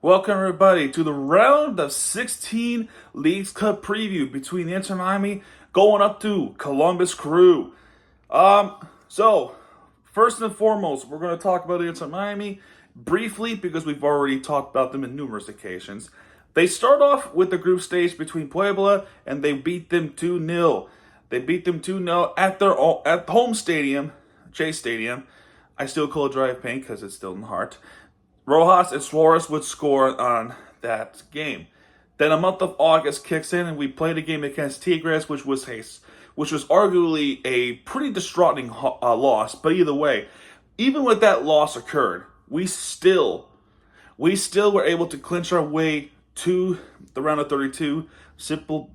Welcome everybody to the round of 16 Leagues Cup preview between Inter Miami going up to Columbus Crew. So first and foremost, we're going to talk about Inter Miami briefly because we've already talked about them in numerous occasions. They start off with the group stage between Puebla and they beat them 2-0. They beat them 2-0 at their home stadium, Chase Stadium. I still call it Drive Paint because it's still in the heart. Rojas and Suarez would score on that game. Then a month of August kicks in, and we played a game against Tigres, which was arguably a pretty distraughting loss. But either way, even with that loss occurred, we still were able to clinch our way to the round of 32. Simple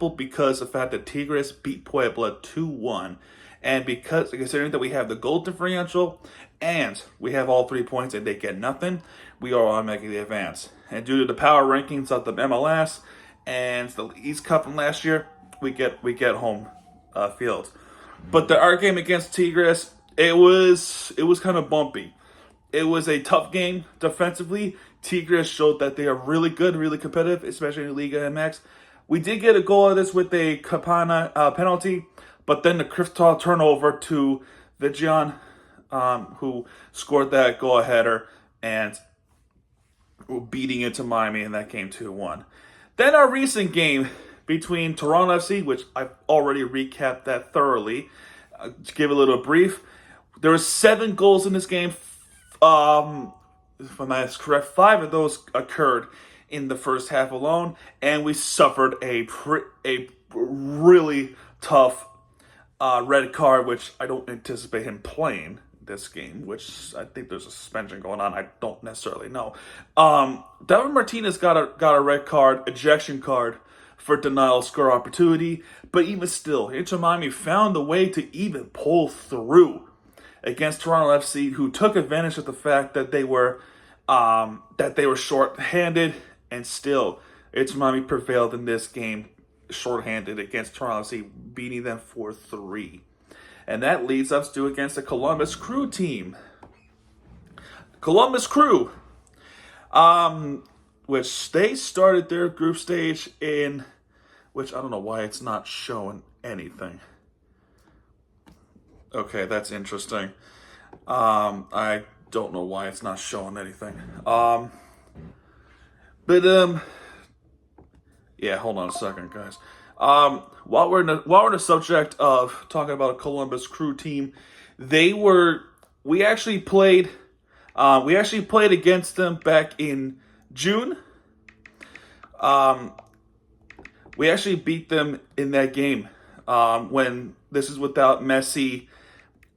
because of the fact that Tigres beat Puebla 2-1. And because, considering that we have the goal differential and we have all 3 points and they get nothing, we are automatically advanced. And due to the power rankings of the MLS and the East Cup from last year, we get home field. But our game against Tigres, it was kind of bumpy. It was a tough game defensively. Tigres showed that they are really good, really competitive, especially in Liga MX. We did get a goal of this with a Capana penalty. But then the Kristoff turnover to Vigian, who scored that goal-header and beating Inter Miami in that game 2-1. Then our recent game between Toronto FC, which I've already recapped that thoroughly. To give a little brief, there were 7 goals in this game. If I'm correct, 5 of those occurred in the first half alone, and we suffered a really tough red card, which I don't anticipate him playing this game, which I think there's a suspension going on. I don't necessarily know. David Martinez got a red card, ejection card for denial of score opportunity, but even still, Inter Miami found a way to even pull through against Toronto FC, who took advantage of the fact that they were short-handed, and still Inter Miami prevailed in this game shorthanded against Toronto FC, beating them 4-3. And that leads us to against the Columbus Crew team. Columbus Crew, which they started their group stage in, which I don't know why it's not showing anything. Okay, that's interesting. I don't know why it's not showing anything. Yeah, hold on a second, guys. While we're in the subject of talking about a Columbus Crew team, we actually played against them back in June. We actually beat them in that game when this is without Messi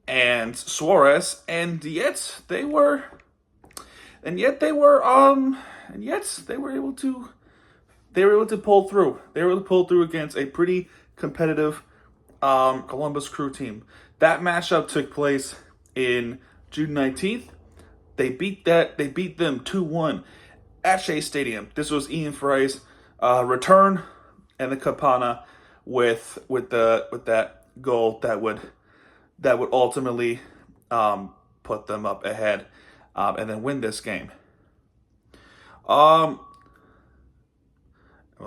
and Suarez, and yet they were able to pull through. They were able to pull through against a pretty competitive Columbus Crew team. That matchup took place in June 19th. They beat them 2-1 at Shea Stadium. This was Ian Frey's return and the Capana with that goal that would ultimately put them up ahead and then win this game. Well,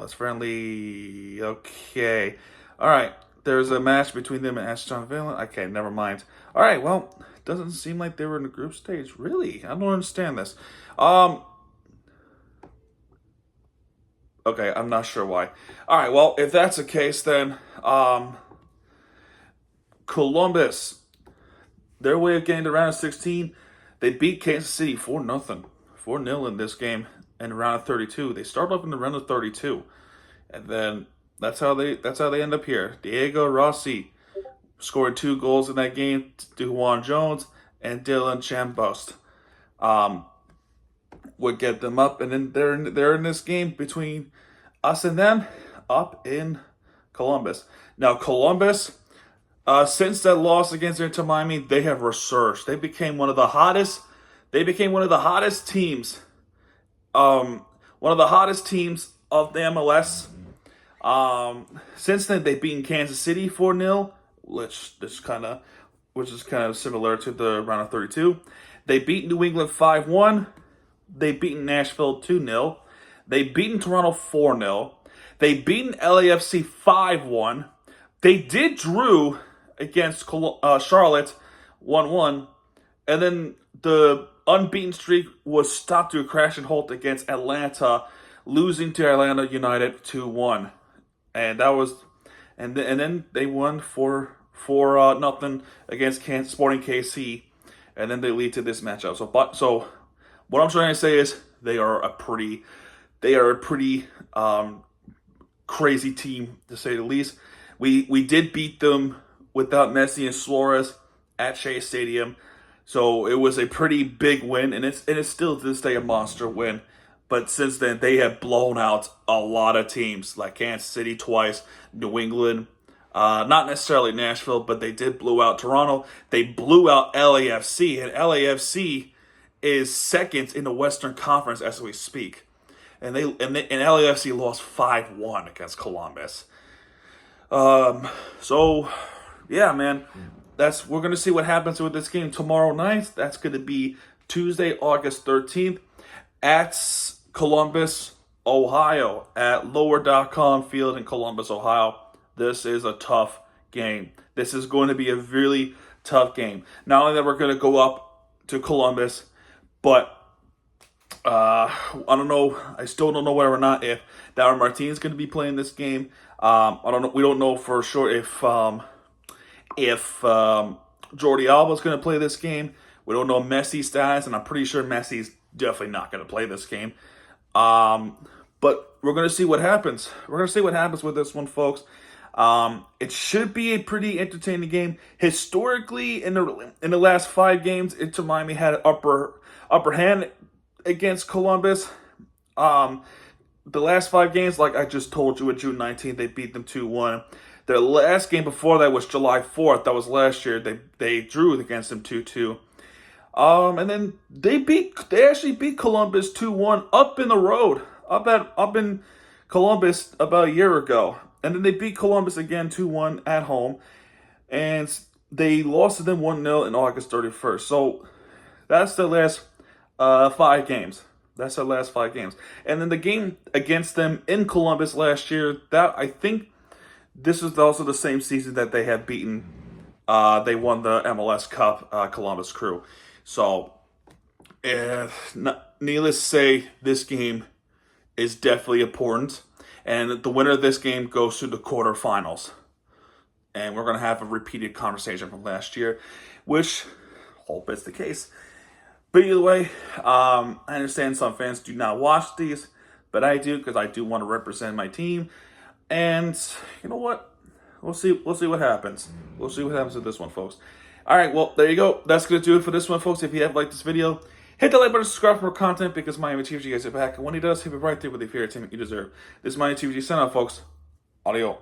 it's friendly. Okay. All right. There's a match between them and Aston Villa. Okay, never mind. All right. Well, doesn't seem like they were in the group stage. Really? I don't understand this. Okay, I'm not sure why. All right. Well, if that's the case, then Columbus, their way of getting to round of 16, they beat Kansas City 4-0. 4-0 in this game. In the round of 32, they start off in the round of 32, and then that's how they end up here. Diego Rossi scored 2 goals in that game to Juan Jones, and Dylan Chambost would get them up, and then they're in this game between us and them up in Columbus. Now Columbus, since that loss against Inter Miami, they have resurged. They became one of the hottest teams. One of the hottest teams of the MLS. Since then, they've beaten Kansas City 4-0, which is kind of similar to the round of 32. They beat New England 5-1. They beaten Nashville 2-0. They beaten Toronto 4-0. They beaten LAFC 5-1. They did drew against Charlotte 1-1. And then the unbeaten streak was stopped to a crash and halt against Atlanta, losing to Atlanta United 2-1. And that was, and then they won 4-0 against Sporting KC, and then they lead to this matchup. So what I'm trying to say is they are a pretty crazy team, to say the least. We did beat them without Messi and Suarez at Shea Stadium, so it was a pretty big win, and it's still to this day a monster win. But since then, they have blown out a lot of teams, like Kansas City twice, New England, not necessarily Nashville, but they did blow out Toronto. They blew out LAFC, and LAFC is second in the Western Conference as we speak. And LAFC lost 5-1 against Columbus. So yeah, man, we're gonna see what happens with this game tomorrow night. That's gonna be Tuesday, August 13th at Columbus, Ohio, at Lower.com Field in Columbus, Ohio. This is a tough game. This is going to be a really tough game. Not only that we're going to go up to Columbus, but I don't know. I still don't know whether or not if Darren Martinez is going to be playing this game. I don't know. We don't know for sure if Jordi Alba is going to play this game. We don't know Messi's status, and I'm pretty sure Messi's definitely not going to play this game. But we're going to see what happens. We're going to see what happens with this one, folks. It should be a pretty entertaining game. Historically, in the last 5 games, Inter Miami had an upper hand against Columbus. The last 5 games, like I just told you, at June 19th, they beat them 2-1. Their last game before that was July 4th. That was last year. They drew against them 2-2. And then they actually beat Columbus 2-1 up in the road, up in Columbus about a year ago. And then they beat Columbus again 2-1 at home, and they lost to them 1-0 in August 31st. So that's the last 5 games. That's their last 5 games. And then the game against them in Columbus last year, that I think this was also the same season that they had beaten. They won the MLS Cup, Columbus Crew. So, needless to say, this game is definitely important. And the winner of this game goes to the quarterfinals. And we're going to have a repeated conversation from last year, which hope is the case. But either way, I understand some fans do not watch these, but I do, because I do want to represent my team. And you know what? We'll see what happens. We'll see what happens with this one, folks. All right, well, there you go. That's going to do it for this one, folks. If you have liked this video, hit the like button, subscribe for more content, because Miami TVG guys are back. And when he does, he'll be right there with the favorite team you deserve. This is Miami TVG. Sign out, folks. Audio.